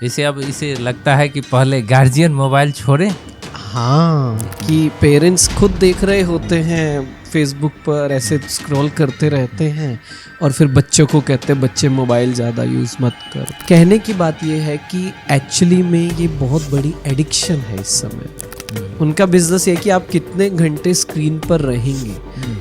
इसे अब इसे लगता है कि पहले गार्जियन मोबाइल छोड़े। हाँ, कि पेरेंट्स खुद देख रहे होते हैं फेसबुक पर, ऐसे स्क्रॉल करते रहते हैं और फिर बच्चों को कहते हैं बच्चे मोबाइल ज़्यादा यूज़ मत करो। कहने की बात ये है कि एक्चुअली में ये बहुत बड़ी एडिक्शन है इस समय। उनका बिजनेस है कि आप कितने घंटे स्क्रीन पर रहेंगे,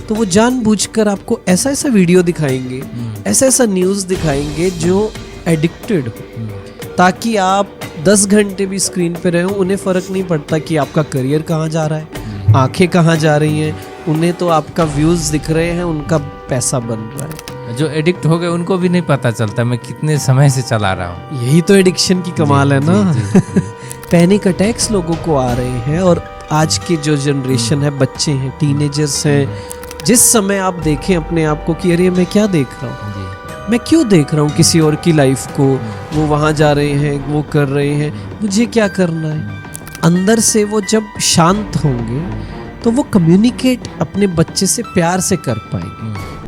तो वो जानबूझकर आपको ऐसा ऐसा वीडियो दिखाएंगे, ऐसा ऐसा न्यूज़ दिखाएंगे जो एडिक्टेड हो, ताकि आप 10 घंटे भी स्क्रीन पे रहे हो। उन्हें फ़र्क नहीं पड़ता कि आपका करियर कहाँ जा रहा है, आंखें कहाँ जा रही हैं, उन्हें तो आपका व्यूज़ दिख रहे हैं, उनका पैसा बन रहा है। जो एडिक्ट हो गए उनको भी नहीं पता चलता मैं कितने समय से चला रहा हूँ। यही तो एडिक्शन की कमाल है ना। पैनिक अटैक्स लोगों को आ रहे हैं और आज की जो जनरेशन है, बच्चे हैं, टीनेजर्स हैं, जिस समय आप देखें अपने आप को कि अरे मैं क्या देख रहा हूँ, मैं क्यों देख रहा हूँ किसी और की लाइफ को, वो वहाँ जा रहे हैं, वो कर रहे हैं, मुझे क्या करना है। अंदर से वो जब शांत होंगे तो वो कम्युनिकेट अपने बच्चे से प्यार से कर पाएंगे।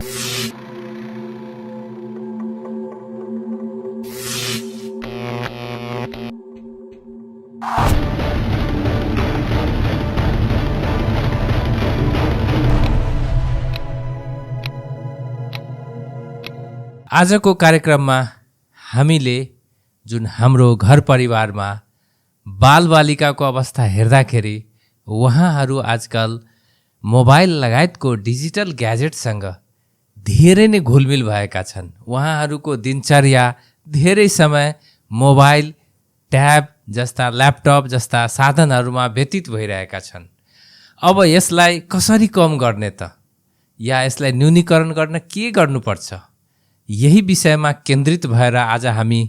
आजको कार्यक्रममा हामीले जुन हाम्रो घर परिवारमा बालबालिकाको अवस्था हेर्दाखेरि उहाँहरू आजकल मोबाइल लगायतको डिजिटल ग्याजेटसँग धेरै नै घुलमिल भएका छन्। उहाँहरूको दिनचर्या धेरै समय मोबाइल, ट्याब जस्ता, ल्यापटप जस्ता साधनहरूमा व्यतीत भइरहेका छन्। अब यसलाई कसरी कम गर्ने त, या यसलाई न्यूनीकरण गर्न के गर्नुपर्छ, यही विषयमा केन्द्रित भएर आज हामी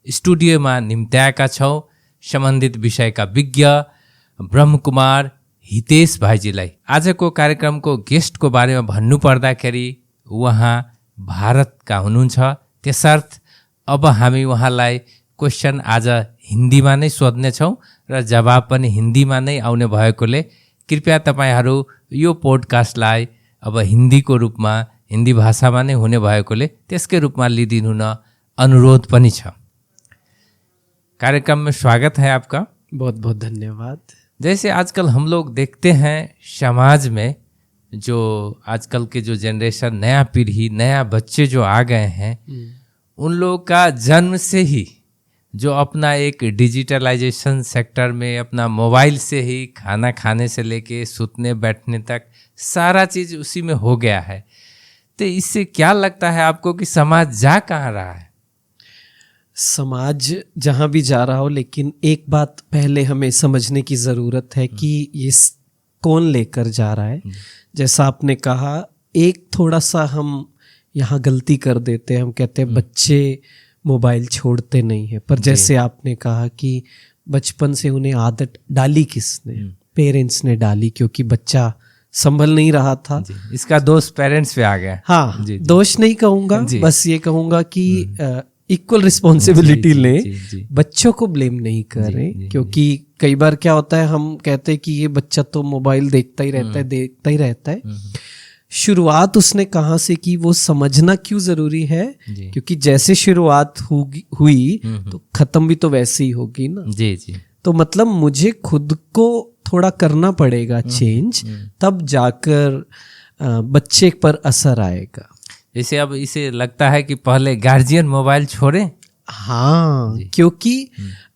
स्टुडियोमा निम्त्याएका छौँ सम्बन्धित विषयका विज्ञ ब्रह्मकुमार हितेश भाइजीलाई। आजको कार्यक्रमको गेस्टको बारेमा भन्नुपर्दाखेरि उहाँ भारतका हुनुहुन्छ, त्यसर्थ अब हामी उहाँलाई क्वेसन आज हिन्दीमा नै सोध्नेछौँ र जवाब पनि हिन्दीमा नै आउने भएकोले कृपया तपाईहरू यो पोडकास्टलाई अब हिन्दीको रूपमा, हिंदी भाषामा नै हुने भएकोले त्यसकै रूपमा लिदिनु हुन अनुरोध पनि छ। कार्यक्रम में स्वागत है आपका। बहुत बहुत धन्यवाद। जैसे आजकल हम लोग देखते हैं समाज में जो आजकल के जो जनरेशन, नया पीढ़ी, नया बच्चे जो आ गए हैं, उन लोगों का जन्म से ही जो अपना एक डिजिटलाइजेशन सेक्टर में अपना मोबाइल से ही खाना खाने से लेके सुतने बैठने तक सारा चीज़ उसी में हो गया है। तो इससे क्या लगता है आपको कि समाज जा कहाँ रहा है? समाज जहाँ भी जा रहा हो, लेकिन एक बात पहले हमें समझने की ज़रूरत है कि ये कौन लेकर जा रहा है। जैसा आपने कहा, एक थोड़ा सा हम यहाँ गलती कर देते हैं, हम कहते हैं बच्चे मोबाइल छोड़ते नहीं हैं, पर जैसे आपने कहा कि बचपन से उन्हें आदत डाली किसने? पेरेंट्स ने डाली, क्योंकि बच्चा संभल नहीं रहा था। इसका दोष पेरेंट्स पे आ गया। हाँ, दोष नहीं कहूँगा, बस ये कहूँगा कि इक्वल रिस्पॉन्सिबिलिटी लें, बच्चों को ब्लेम नहीं करें। क्योंकि कई बार क्या होता है, हम कहते हैं कि ये बच्चा तो मोबाइल देखता ही रहता है। शुरुआत उसने कहाँ से की, वो समझना क्यों जरूरी है, क्योंकि जैसे शुरुआत हुई तो खत्म भी तो वैसे ही होगी ना। तो मतलब मुझे खुद को थोड़ा करना पड़ेगा चेंज, तब जाकर बच्चे पर असर आएगा। जैसे अब इसे लगता है कि पहले गार्जियन मोबाइल छोड़े। हाँ, क्योंकि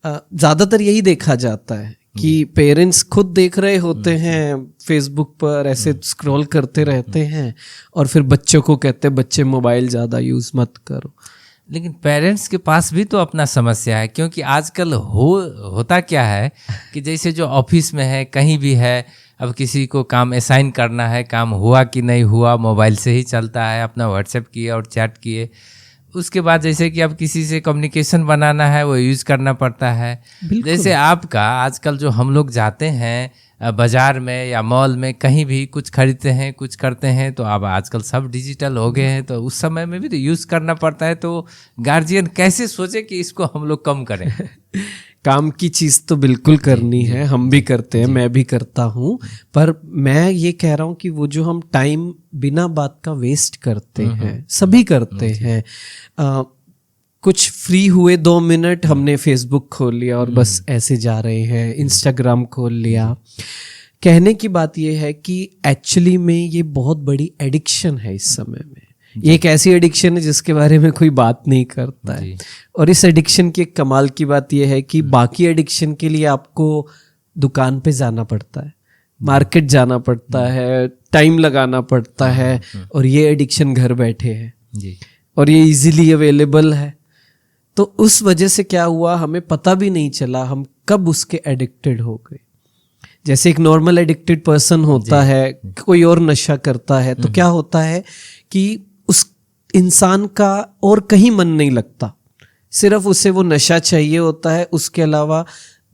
ज़्यादातर यही देखा जाता है कि पेरेंट्स खुद देख रहे होते हैं फेसबुक पर, ऐसे स्क्रॉल करते रहते हैं और फिर बच्चों को कहते हैं बच्चे मोबाइल ज़्यादा यूज़ मत करो। लेकिन पेरेंट्स के पास भी तो अपना समस्या है, क्योंकि आजकल होता क्या है कि जैसे जो ऑफिस में है, कहीं भी है, अब किसी को काम असाइन करना है, काम हुआ कि नहीं हुआ मोबाइल से ही चलता है, अपना व्हाट्सएप किए और चैट किए। उसके बाद जैसे कि अब किसी से कम्युनिकेशन बनाना है, वो यूज़ करना पड़ता है। जैसे आपका आजकल जो हम लोग जाते हैं बाज़ार में या मॉल में, कहीं भी कुछ खरीदते हैं, कुछ करते हैं, तो अब आजकल सब डिजिटल हो गए हैं, तो उस समय में भी तो यूज़ करना पड़ता है। तो गार्जियन कैसे सोचे कि इसको हम लोग कम करें? काम की चीज़ तो बिल्कुल करनी है, हम भी करते हैं, मैं भी करता हूँ, पर मैं ये कह रहा हूँ कि वो जो हम टाइम बिना बात का वेस्ट करते हैं, सभी करते हैं। कुछ फ्री हुए 2 मिनट हमने फेसबुक खोल लिया और बस ऐसे जा रहे हैं, इंस्टाग्राम खोल लिया। कहने की बात यह है कि एक्चुअली में ये बहुत बड़ी एडिक्शन है इस समय में। ये एक ऐसी एडिक्शन है जिसके बारे में कोई बात नहीं करता है। और इस एडिक्शन की एक कमाल की बात यह है कि बाकी एडिक्शन के लिए आपको दुकान पे जाना पड़ता है, मार्केट जाना पड़ता है, टाइम लगाना पड़ता है, और ये एडिक्शन घर बैठे है और ये इजीली अवेलेबल है। तो उस वजह से क्या हुआ, हमें पता भी नहीं चला हम कब उसके एडिक्टेड हो गए। जैसे एक नॉर्मल एडिक्टेड पर्सन होता है, कोई और नशा करता है, तो क्या होता है कि उस इंसान का और कहीं मन नहीं लगता, सिर्फ उसे वो नशा चाहिए होता है। उसके अलावा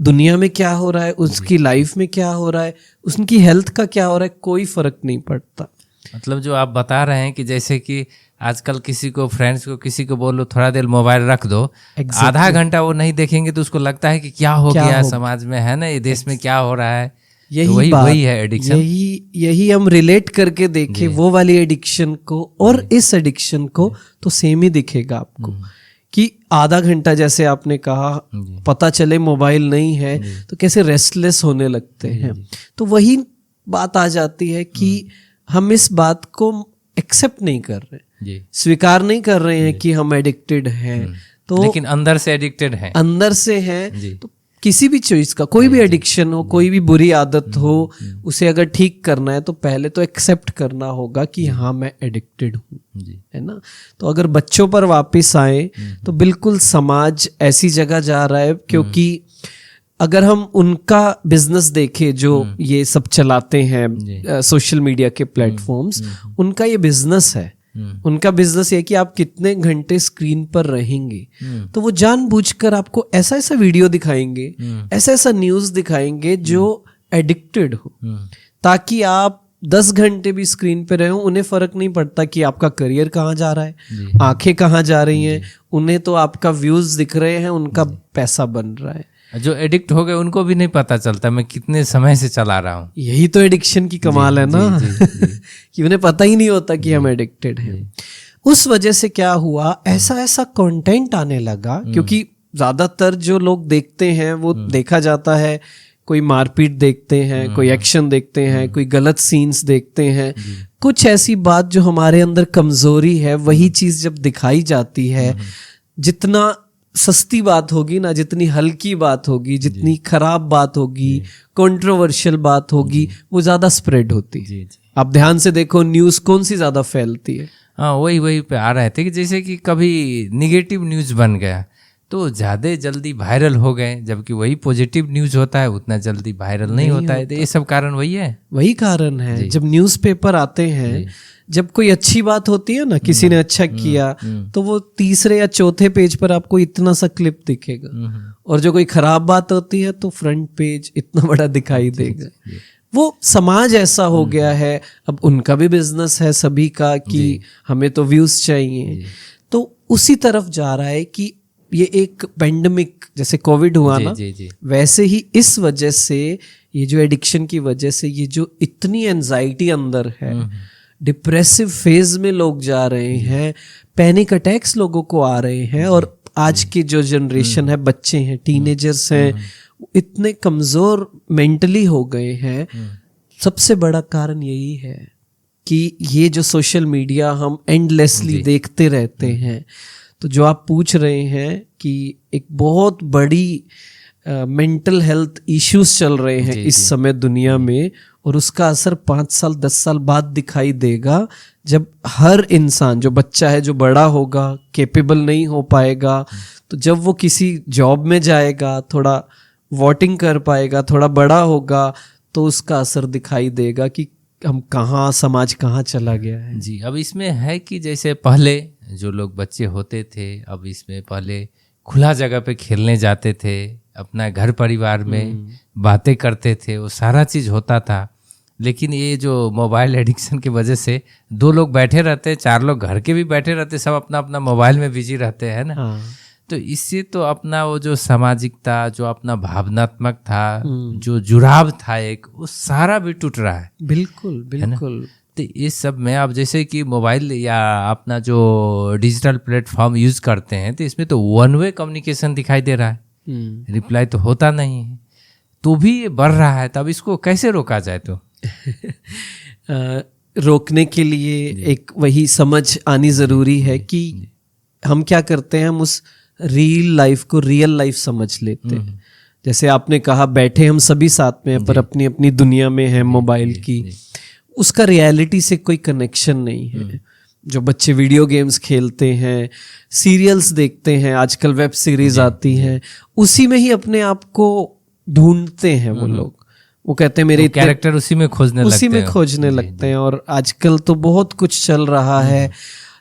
दुनिया में क्या हो रहा है, उसकी लाइफ में क्या हो रहा है, उनकी हेल्थ का क्या हो रहा है, कोई फर्क नहीं पड़ता। मतलब जो आप बता रहे हैं कि जैसे कि आजकल किसी को, फ्रेंड्स को, किसी को बोलो थोड़ा देर मोबाइल रख दो, आधा घंटा वो नहीं देखेंगे तो उसको लगता है कि क्या हो गया समाज में, है ना, ये देश में क्या हो रहा है। वही है एडिक्शन। यही हम रिलेट करके देखें वो वाली एडिक्शन को और इस एडिक्शन को, तो सेम ही दिखेगा आपको कि आधा घंटा, जैसे आपने कहा, पता चले मोबाइल नहीं है तो कैसे रेस्टलेस होने लगते हैं। तो वही बात आ जाती है कि हम इस बात को एक्सेप्ट नहीं कर रहे, स्वीकार नहीं कर रहे हैं कि हम एडिक्टेड हैं। तो लेकिन अंदर से एडिक्टेड हैं, अंदर से हैं। तो किसी भी चीज का, कोई भी एडिक्शन हो, कोई भी बुरी आदत हो, उसे अगर ठीक करना है तो पहले तो एक्सेप्ट करना होगा कि हाँ मैं एडिक्टेड हूँ, है ना। तो अगर बच्चों पर वापस आए तो बिल्कुल समाज ऐसी जगह जा रहा है, क्योंकि अगर हम उनका बिजनेस देखें जो ये सब चलाते हैं सोशल मीडिया के प्लेटफॉर्म्स, उनका ये बिजनेस है। उनका बिजनेस ये कि आप कितने घंटे स्क्रीन पर रहेंगे। तो वो जानबूझकर आपको ऐसा ऐसा वीडियो दिखाएंगे, ऐसा ऐसा न्यूज़ दिखाएंगे जो एडिक्टेड हो, ताकि आप 10 घंटे भी स्क्रीन पे रहे हो, उन्हें फर्क नहीं पड़ता कि आपका करियर कहाँ जा रहा है, आंखें कहाँ जा रही हैं। उन्हें तो आपका व्यूज दिख रहे हैं, उनका पैसा बन रहा है। जो एडिक्ट हो गए उनको भी नहीं पता चलता मैं कितने समय से चला रहा हूँ। यही तो एडिक्शन की कमाल है ना, कि उन्हें पता ही नहीं होता कि हम एडिक्टेड हैं। उस वजह से क्या हुआ, ऐसा ऐसा कंटेंट आने लगा, क्योंकि ज्यादातर जो लोग देखते हैं वो देखा जाता है, कोई मारपीट देखते हैं, कोई एक्शन देखते हैं, कोई गलत सीन्स देखते हैं, कुछ ऐसी बात जो हमारे अंदर कमजोरी है वही चीज जब दिखाई जाती है, जितना सस्ती बात होगी ना, जितनी हल्की बात होगी, जितनी खराब बात होगी, कंट्रोवर्शियल बात होगी, वो ज्यादा स्प्रेड होती है। आप ध्यान से देखो, न्यूज़ कौन सी ज्यादा फैलती है। हाँ, वही पे आ रहे थे कि जैसे कि कभी निगेटिव न्यूज़ बन गया तो ज़्यादा जल्दी वायरल हो गए, जबकि वही पॉजिटिव न्यूज़ होता है उतना जल्दी वायरल नहीं होता है। तो ये सब कारण वही है, वही कारण है। जब न्यूज़पेपर आते हैं, जब कोई अच्छी बात होती है ना, किसी ने अच्छा किया, तो वो तीसरे या चौथे पेज पर आपको इतना सा क्लिप दिखेगा, और जो कोई खराब बात होती है तो फ्रंट पेज इतना बड़ा दिखाई देगा। वो समाज ऐसा हो गया है। अब उनका भी बिजनेस है सभी का कि हमें तो व्यूज चाहिए, तो उसी तरफ जा रहा है कि ये एक पेंडेमिक, जैसे कोविड हुआ ना, वैसे ही इस वजह से, ये जो एडिक्शन की वजह से, ये जो इतनी एंजाइटी अंदर है, डिप्रेसिव फेज में लोग जा रहे हैं, पैनिक अटैक्स लोगों को आ रहे हैं। और आज की जो जनरेशन है, बच्चे हैं, टीनेजर्स हैं, इतने कमजोर मेंटली हो गए हैं। सबसे बड़ा कारण यही है कि ये जो सोशल मीडिया हम एंडलेसली देखते रहते हैं। तो जो आप पूछ रहे हैं कि एक बहुत बड़ी मेंटल हेल्थ इश्यूज चल रहे हैं इस समय दुनिया में, और उसका असर 5 साल 10 साल बाद दिखाई देगा, जब हर इंसान, जो बच्चा है, जो बड़ा होगा, कैपेबल नहीं हो पाएगा, तो जब वो किसी जॉब में जाएगा, थोड़ा वोटिंग कर पाएगा, थोड़ा बड़ा होगा, तो उसका असर दिखाई देगा कि हम कहाँ, समाज कहाँ चला गया है। जी, अब इसमें है कि जैसे पहले जो लोग बच्चे होते थे, अब इसमें पहले खुला जगह पे खेलने जाते थे, अपना घर परिवार में बातें करते थे, वो सारा चीज़ होता था। लेकिन ये जो मोबाइल एडिक्शन की वजह से 2 लोग बैठे रहते, 4 लोग घर के भी बैठे रहते, सब अपना अपना मोबाइल में बिजी रहते हैं ना। तो इससे तो अपना वो जो सामाजिकता, जो अपना भावनात्मक था, जो जुड़ाव था एक, वो सारा भी टूट रहा है। बिल्कुल बिल्कुल। तो इस सब में आप जैसे कि मोबाइल या अपना जो डिजिटल प्लेटफॉर्म यूज करते हैं तो इसमें तो वन वे कम्युनिकेशन दिखाई दे रहा है, रिप्लाई तो होता नहीं है, तो भी ये बढ़ रहा है। तब इसको कैसे रोका जाए? तो रोकने के लिए एक वही समझ आनी ज़रूरी है कि हम क्या करते हैं, हम उस रियल लाइफ को रियल लाइफ समझ लेते हैं। जैसे आपने कहा बैठे हम सभी साथ में हैं पर अपनी अपनी दुनिया में हैं मोबाइल की, उसका रियलिटी से कोई कनेक्शन नहीं है। जो बच्चे वीडियो गेम्स खेलते हैं, सीरियल्स देखते हैं, आजकल वेब सीरीज आती हैं, उसी में ही अपने आप को ढूंढते हैं वो लोग। वो कहते हैं मेरे कैरेक्टर उसी में खोजने लगते हैं और आजकल तो बहुत कुछ चल रहा है,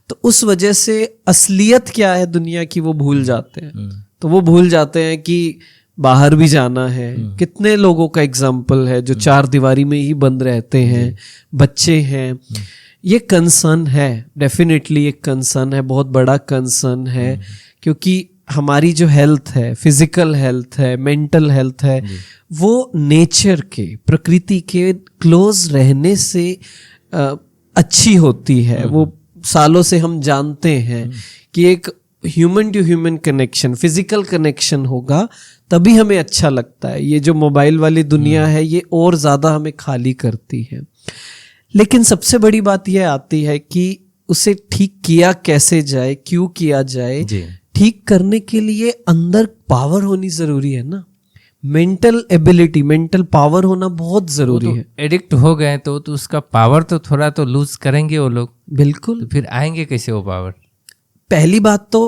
तो उस वजह से असलियत क्या है दुनिया की वो भूल जाते हैं। तो वो भूल जाते हैं कि बाहर भी जाना है। कितने लोगों का एग्जाम्पल है जो 4 दीवारी में ही बंद रहते हैं, बच्चे हैं। ये कंसर्न है, डेफिनेटली एक कंसर्न है, बहुत बड़ा कंसर्न है, क्योंकि हमारी जो हेल्थ है, फिजिकल हेल्थ है, मेंटल हेल्थ है, वो नेचर के, प्रकृति के क्लोज रहने से अच्छी होती है। वो सालों से हम जानते हैं कि एक human to human connection, physical connection होगा तभी हमें अच्छा लगता है। ये जो मोबाइल वाली दुनिया है ये और ज़्यादा हमें खाली करती है। लेकिन सबसे बड़ी बात यह आती है कि उसे ठीक किया कैसे जाए, क्यों किया जाए। ठीक करने के लिए अंदर पावर होनी ज़रूरी है ना, मेंटल एबिलिटी, मेंटल पावर होना बहुत ज़रूरी है। एडिक्ट हो गए तो उसका पावर तो थोड़ा तो लूज करेंगे वो लोग। बिल्कुल। तो फिर आएंगे कैसे वो पावर? पहली बात तो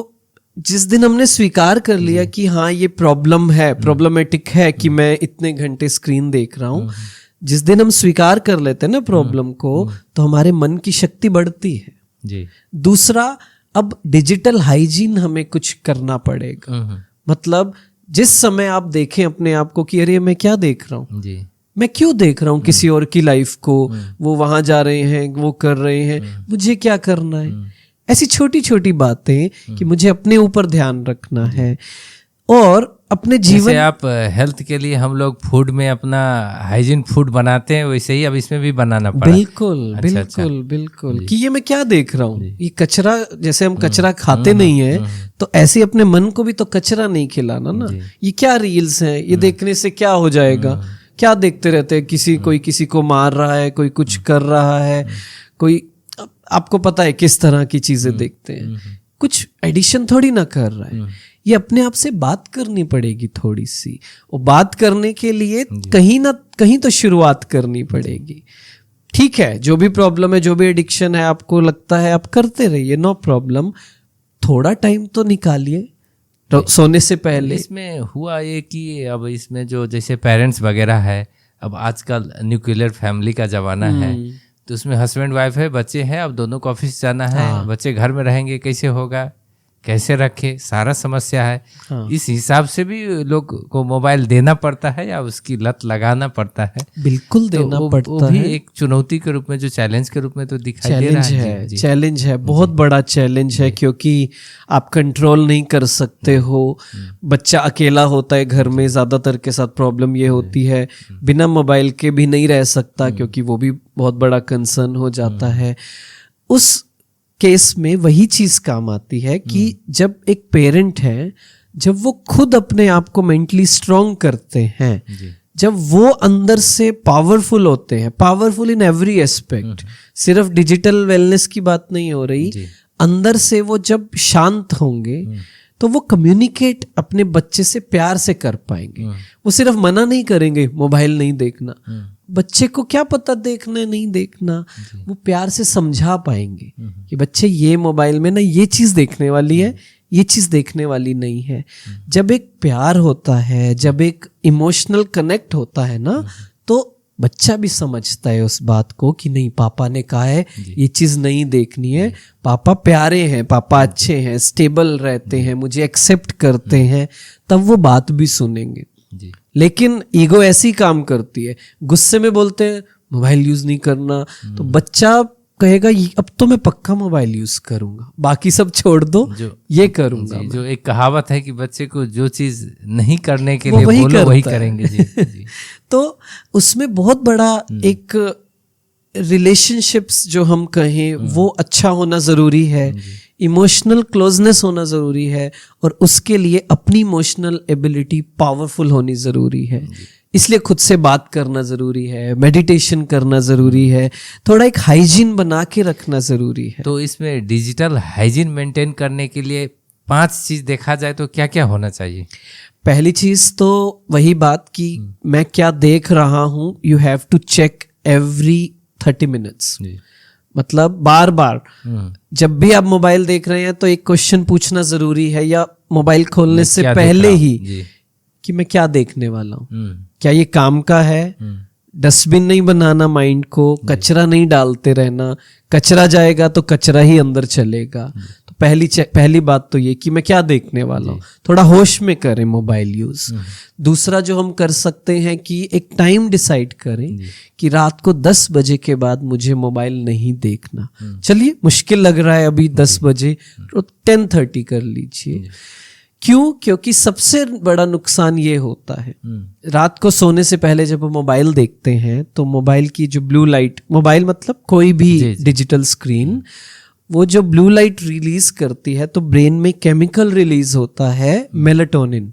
जिस दिन हमने स्वीकार कर लिया कि हाँ ये प्रॉब्लम है, प्रॉब्लमेटिक है कि मैं इतने घंटे स्क्रीन देख रहा हूँ, जिस दिन हम स्वीकार कर लेते हैं ना प्रॉब्लम को, तो हमारे मन की शक्ति बढ़ती है जी। दूसरा, अब डिजिटल हाइजीन हमें कुछ करना पड़ेगा। मतलब जिस समय आप देखें अपने आप को कि अरे मैं क्या देख रहा हूँ जी, मैं क्यों देख रहा हूँ किसी और की लाइफ को, वो वहां जा रहे हैं, वो कर रहे हैं, मुझे क्या करना है। ऐसी छोटी छोटी बातें कि मुझे अपने ऊपर ध्यान रखना है और अपने जीवन। आप हेल्थ के लिए हम लोग फूड में अपना हाइजीन फूड बनाते हैं, वैसे ही अब इसमें भी बनाना पड़ा। बिल्कुल बिल्कुल बिल्कुल कि ये मैं क्या देख रहा हूँ, ये कचरा, जैसे हम कचरा खाते नहीं है तो ऐसे अपने मन को भी तो कचरा नहीं खिलाना ना। ये क्या रील्स हैं, ये देखने से क्या हो जाएगा, क्या देखते रहते हैं, कोई किसी को मार रहा है, कोई कुछ कर रहा है, कोई आपको पता है किस तरह की चीजें देखते हैं, कुछ एडिशन थोड़ी ना कर रहा है। ये अपने आप से बात करनी पड़ेगी थोड़ी सी, और बात करने के लिए कहीं ना कहीं तो शुरुआत करनी पड़ेगी। ठीक है, जो भी प्रॉब्लम है, जो भी एडिक्शन है, आपको लगता है आप करते रहिए, नो प्रॉब्लम, थोड़ा टाइम तो निकालिए सोने से पहले। इसमें हुआ ये कि अब इसमें जो जैसे पेरेंट्स वगैरह है, अब आजकल न्यूक्लियर फैमिली का जमाना है, तो उसमें हस्बैंड वाइफ है, बच्चे हैं, अब दोनों को ऑफिस जाना है, बच्चे घर में रहेंगे, कैसे होगा, कैसे रखे, सारा समस्या है। इस हिसाब से भी लोग को मोबाइल देना पड़ता है या उसकी लत लगाना पड़ता है? बिल्कुल देना पड़ता है। भी एक चुनौती के रूप में, जो चैलेंज के रूप में तो दिखाई दे रहा है। चैलेंज है, बहुत बड़ा चैलेंज है, क्योंकि आप कंट्रोल नहीं कर सकते हो। बच्चा अकेला होता है घर में, ज्यादातर के साथ प्रॉब्लम ये होती है, बिना मोबाइल के भी नहीं रह सकता, क्योंकि वो भी बहुत बड़ा कंसर्न हो जाता है। उस केस में वही चीज काम आती है कि जब एक पेरेंट है, जब वो खुद अपने आप को मेंटली स्ट्रांग करते हैं, जब वो अंदर से पावरफुल होते हैं, पावरफुल इन एवरी एस्पेक्ट, सिर्फ डिजिटल वेलनेस की बात नहीं हो रही, अंदर से वो जब शांत होंगे तो वो कम्युनिकेट अपने बच्चे से प्यार से कर पाएंगे। वो सिर्फ मना नहीं करेंगे मोबाइल नहीं देखना, बच्चे को क्या पता देखना नहीं देखना, वो प्यार से समझा पाएंगे कि बच्चे ये मोबाइल में ना ये चीज देखने वाली है, ये चीज देखने वाली नहीं है। जब एक प्यार होता है, जब एक इमोशनल कनेक्ट होता है ना, तो बच्चा भी समझता है उस बात को कि नहीं, पापा ने कहा है ये चीज नहीं देखनी है, पापा प्यारे हैं, पापा अच्छे हैं, स्टेबल रहते हैं, मुझे एक्सेप्ट करते हैं, तब वो बात भी सुनेंगे। लेकिन ईगो ऐसी काम करती है, गुस्से में बोलते हैं मोबाइल यूज नहीं करना, तो बच्चा कहेगा अब तो मैं पक्का मोबाइल यूज करूंगा, बाकी सब छोड़ दो, ये करूंगा। जो एक कहावत है कि बच्चे को जो चीज नहीं करने के लिए बोलो, वही करेंगे। तो उसमें बहुत बड़ा एक रिलेशनशिप्स जो हम कहें वो अच्छा होना ज़रूरी है, इमोशनल क्लोजनेस होना ज़रूरी है, और उसके लिए अपनी इमोशनल एबिलिटी पावरफुल होनी ज़रूरी है। इसलिए खुद से बात करना ज़रूरी है, मेडिटेशन करना ज़रूरी है, थोड़ा एक हाइजीन बना के रखना ज़रूरी है। तो इसमें डिजिटल हाइजीन मेंटेन करने के लिए 5 चीज़ देखा जाए तो क्या क्या होना चाहिए? पहली चीज़ तो वही बात कि मैं क्या देख रहा हूँ, you have to check every 30 minutes. मतलब बार बार जब भी आप मोबाइल देख रहे हैं तो एक क्वेश्चन पूछना ज़रूरी है, या मोबाइल खोलने से पहले ही कि मैं क्या देखने वाला हूँ, क्या ये काम का है। डस्टबिन नहीं बनाना माइंड को, कचरा नहीं डालते रहना, कचरा जाएगा तो कचरा ही अंदर चलेगा। तो पहली बात तो ये कि मैं क्या देखने वाला हूँ, थोड़ा होश में करें मोबाइल यूज। दूसरा जो हम कर सकते हैं कि एक टाइम डिसाइड करें कि रात को 10 बजे के बाद मुझे मोबाइल नहीं देखना। चलिए मुश्किल लग रहा है अभी 10 बजे, तो 10:30 कर लीजिए। क्यों? क्योंकि सबसे बड़ा नुकसान ये होता है, रात को सोने से पहले जब हम मोबाइल देखते हैं तो मोबाइल की जो ब्लू लाइट, मोबाइल मतलब कोई भी डिजिटल स्क्रीन, वो जो ब्लू लाइट रिलीज करती है तो ब्रेन में केमिकल रिलीज होता है मेलाटोनिन,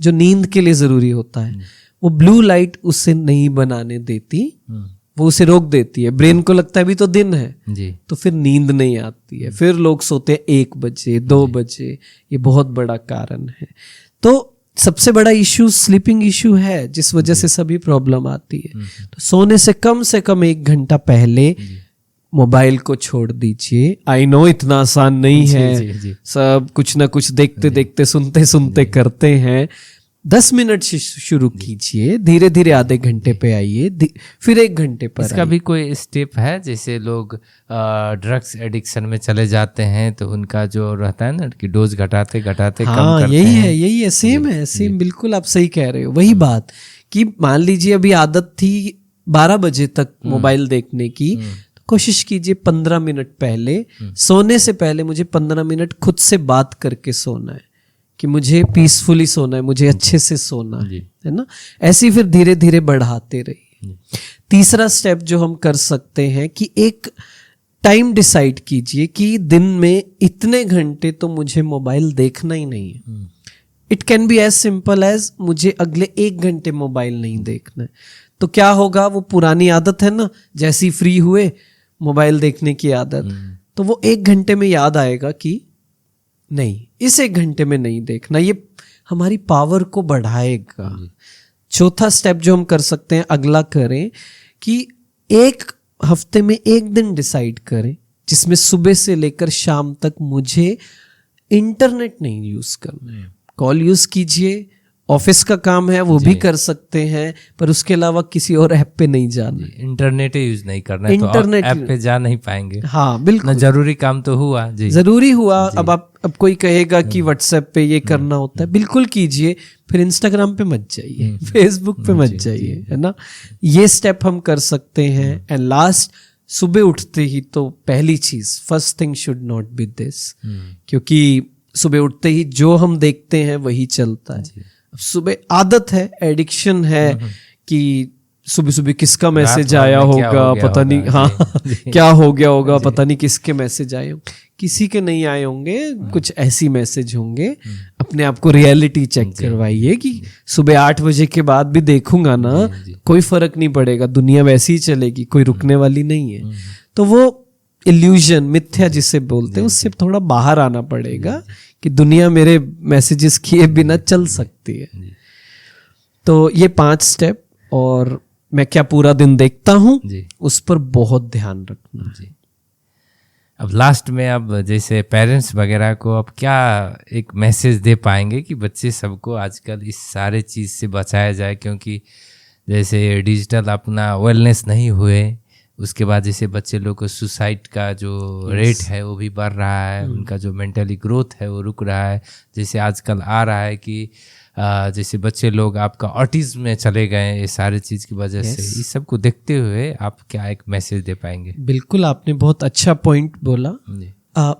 जो नींद के लिए जरूरी होता है। वो ब्लू लाइट उसे नहीं बनाने देती, वो उसे रोक देती है। ब्रेन को लगता है अभी तो दिन है जी, तो फिर नींद नहीं आती है, फिर लोग सोते हैं 1 बजे 2 बजे। ये बहुत बड़ा कारण है। तो सबसे बड़ा इश्यू स्लीपिंग इश्यू है, जिस वजह से सभी प्रॉब्लम आती है। तो सोने से कम 1 घंटा पहले मोबाइल को छोड़ दीजिए। आई नो इतना आसान नहीं है, सब कुछ ना कुछ देखते देखते सुनते सुनते करते हैं। 10 मिनट से शुरू कीजिए, धीरे धीरे आधे घंटे पे आइए, फिर 1 घंटे पर। इसका भी कोई स्टेप है? जैसे लोग ड्रग्स एडिक्शन में चले जाते हैं तो उनका जो रहता है ना कि डोज घटाते घटाते कम करते हैं। यही है, सेम है, सेम बिल्कुल आप सही कह रहे हो। वही बात कि मान लीजिए अभी आदत थी 12 बजे तक मोबाइल देखने की, तो कोशिश कीजिए 15 मिनट पहले, सोने से पहले मुझे 15 मिनट खुद से बात करके सोना है कि मुझे पीसफुली सोना है, मुझे अच्छे से सोना है ना। ऐसे ही फिर धीरे धीरे बढ़ाते रहिए। तीसरा स्टेप जो हम कर सकते हैं कि एक टाइम डिसाइड कीजिए कि दिन में इतने घंटे तो मुझे मोबाइल देखना ही नहीं है। It can be as simple as मुझे अगले 1 घंटे मोबाइल नहीं देखना है। तो क्या होगा, वो पुरानी आदत है ना, जैसे ही फ्री हुए मोबाइल देखने की आदत, तो वो 1 घंटे में याद आएगा कि नहीं, इस 1 घंटे में नहीं देखना। ये हमारी पावर को बढ़ाएगा। चौथा स्टेप जो हम कर सकते हैं, अगला करें कि 1 हफ्ते में 1 दिन डिसाइड करें जिसमें सुबह से लेकर शाम तक मुझे इंटरनेट नहीं यूज करना। कॉल यूज कीजिए, ऑफिस का काम है वो भी कर सकते हैं, पर उसके अलावा किसी और ऐप पे नहीं जाना। इंटरनेट यूज नहीं करना है, इंटरनेट तो ऐप पे जा नहीं पाएंगे। हाँ बिल्कुल, जरूरी काम तो हुआ जी, जरूरी हुआ। अब कोई कहेगा कि व्हाट्सएप पे ये करना होता है, बिल्कुल कीजिए, फिर इंस्टाग्राम पे मत जाइए, फेसबुक पे मत जाइए, है ना। ये स्टेप हम कर सकते हैं। एंड लास्ट, सुबह उठते ही तो पहली चीज, first thing should not be this, क्योंकि सुबह उठते ही जो हम देखते हैं वही चलता है। सुबह आदत है, एडिक्शन है कि सुबह सुबह किसका मैसेज आया होगा पता नहीं, हाँ क्या हो गया होगा पता नहीं, किसके मैसेज आए, किसी के नहीं आए होंगे, कुछ ऐसी मैसेज होंगे। अपने आप को रियलिटी चेक करवाइए कि सुबह 8 बजे के बाद भी देखूंगा ना, कोई फर्क नहीं पड़ेगा, दुनिया वैसी ही चलेगी, कोई रुकने वाली नहीं है। तो वो इल्यूजन, मिथ्या जिसे बोलते हैं, उससे थोड़ा बाहर आना पड़ेगा कि दुनिया मेरे मैसेजेस किए बिना चल सकती है। तो ये 5 स्टेप, और मैं क्या पूरा दिन देखता हूँ उस पर बहुत ध्यान रखना है। अब लास्ट में, अब जैसे पेरेंट्स वगैरह को अब क्या एक मैसेज दे पाएंगे कि बच्चे सबको आजकल इस सारे चीज़ से बचाया जाए? क्योंकि जैसे डिजिटल अपना वेलनेस नहीं हुए, उसके बाद जैसे बच्चे लोग को सुसाइड का जो रेट है वो भी बढ़ रहा है, उनका जो मेंटली ग्रोथ है वो रुक रहा है। जैसे आजकल आ रहा है कि जैसे बच्चे लोग आपका ऑटिज्म में चले गए ये सारे चीज़ की वजह से। इस सब को देखते हुए आप क्या एक मैसेज दे पाएंगे? बिल्कुल, आपने बहुत अच्छा पॉइंट बोला।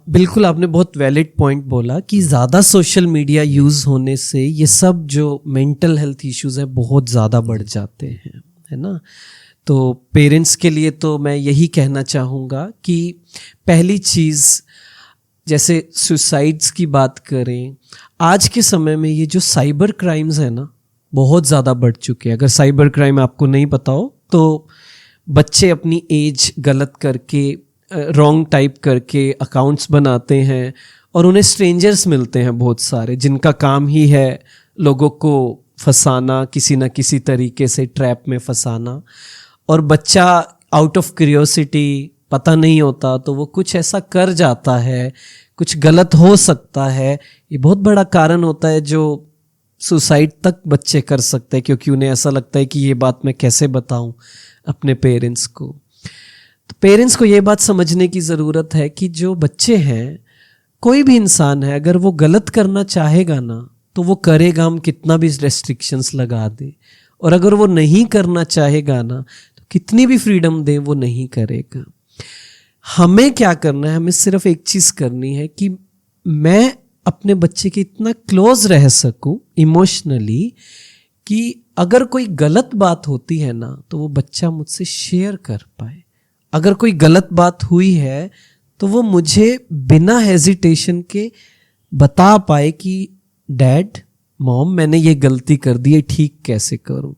बिल्कुल आपने बहुत वैलिड पॉइंट बोला कि ज़्यादा सोशल मीडिया यूज़ होने से ये सब जो मेंटल हेल्थ इश्यूज है बहुत ज़्यादा बढ़ जाते हैं, है ना। तो पेरेंट्स के लिए तो मैं यही कहना चाहूँगा कि पहली चीज़, जैसे सुसाइड्स की बात करें, आज के समय में ये जो साइबर क्राइम्स है ना, बहुत ज़्यादा बढ़ चुके हैं। अगर साइबर क्राइम आपको नहीं पता हो तो बच्चे अपनी एज गलत करके, रॉन्ग टाइप करके अकाउंट्स बनाते हैं और उन्हें स्ट्रेंजर्स मिलते हैं बहुत सारे, जिनका काम ही है लोगों को फंसाना, किसी ना किसी तरीके से ट्रैप में फंसाना। और बच्चा आउट ऑफ क्यूरियोसिटी, पता नहीं होता तो वो कुछ ऐसा कर जाता है, कुछ गलत हो सकता है। ये बहुत बड़ा कारण होता है जो सुसाइड तक बच्चे कर सकते हैं, क्योंकि उन्हें ऐसा लगता है कि ये बात मैं कैसे बताऊं अपने पेरेंट्स को। तो पेरेंट्स को ये बात समझने की ज़रूरत है कि जो बच्चे हैं, कोई भी इंसान है, अगर वो गलत करना चाहेगा ना तो वो करेगा, हम कितना भी रेस्ट्रिक्शंस लगा दे। और अगर वो नहीं करना चाहेगा ना तो कितनी भी फ्रीडम दे, वो नहीं करेगा। हमें क्या करना है, हमें सिर्फ एक चीज़ करनी है कि मैं अपने बच्चे के इतना क्लोज रह सकूं इमोशनली कि अगर कोई गलत बात होती है ना तो वो बच्चा मुझसे शेयर कर पाए। अगर कोई गलत बात हुई है तो वो मुझे बिना हेजिटेशन के बता पाए कि डैड, मॉम, मैंने ये गलती कर दी है, ठीक कैसे करूं।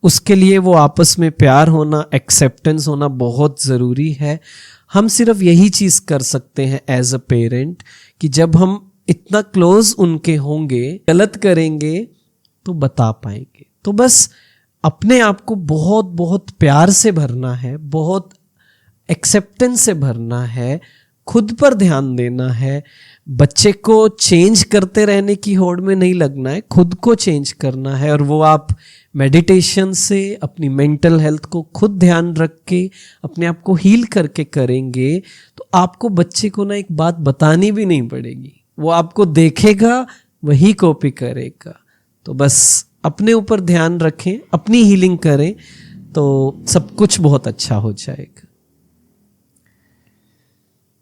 उसके लिए वो आपस में प्यार होना, एक्सेप्टेंस होना बहुत ज़रूरी है। हम सिर्फ यही चीज़ कर सकते हैं एज अ पेरेंट कि जब हम इतना क्लोज उनके होंगे, गलत करेंगे तो बता पाएंगे। तो बस अपने आप को बहुत बहुत प्यार से भरना है, बहुत एक्सेप्टेंस से भरना है, खुद पर ध्यान देना है। बच्चे को चेंज करते रहने की होड़ में नहीं लगना है, खुद को चेंज करना है। और वो आप मेडिटेशन से अपनी मेंटल हेल्थ को खुद ध्यान रख के अपने आप को हील करके करेंगे तो आपको बच्चे को ना एक बात बतानी भी नहीं पड़ेगी, वो आपको देखेगा, वही कॉपी करेगा। तो बस अपने ऊपर ध्यान रखें, अपनी हीलिंग करें तो सब कुछ बहुत अच्छा हो जाएगा।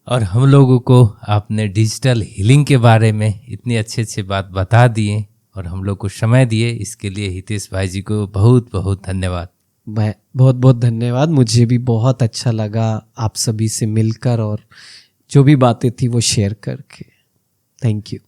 और हम लोगों को आपने डिजिटल हीलिंग के बारे में इतनी अच्छे अच्छे बात बता दिए और हम लोग को समय दिए, इसके लिए हितेश भाई जी को बहुत बहुत धन्यवाद। बहुत बहुत धन्यवाद। मुझे भी बहुत अच्छा लगा आप सभी से मिलकर और जो भी बातें थी वो शेयर करके। Thank you.